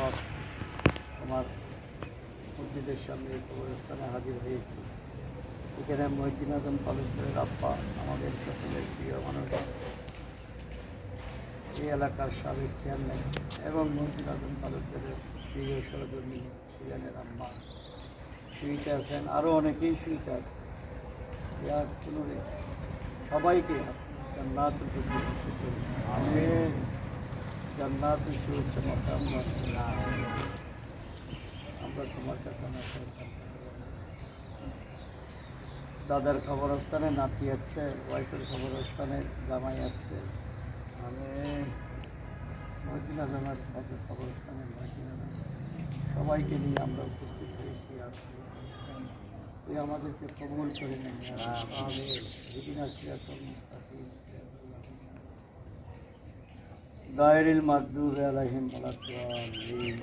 পর তোমার মসজিদের সামনে এই কবরস্থানে হাজির হয়েছি। এখানে মহিউদ্দিন আজম তালুকদারের আব্বা আমাদের সকলের প্রিয় মানুষ, এই এলাকার সাবেক চেয়ারম্যান এবং মহিউদ্দিন আজম তালুকদারের প্রিয় সহধর্মী সুজানের আম্মা শুইতে আছেন, আরও অনেকেই শুইতে আছে। ইয়ার কোনো সবাইকে জান্নাতুল ফিরদৌস আমিন, জান্নাতুল সুউচ্চ মাকাম আমরা তোমার কাছে না। দাদার কবরস্থানে নাতি আসছে, ওয়াইফের কবরস্থানে জামাই আসছে। আমিন। মহিউদ্দিন আজমের কবরস্থানে মহিউদ্দিন আজম সবাইকে নিয়ে আমরা উপস্থিত হয়েছি। তুই আমাদেরকে কবুল করে নেন। গায়রিল মাগদুবি আলাইহিম ওয়ালাদ-দাল্লিন।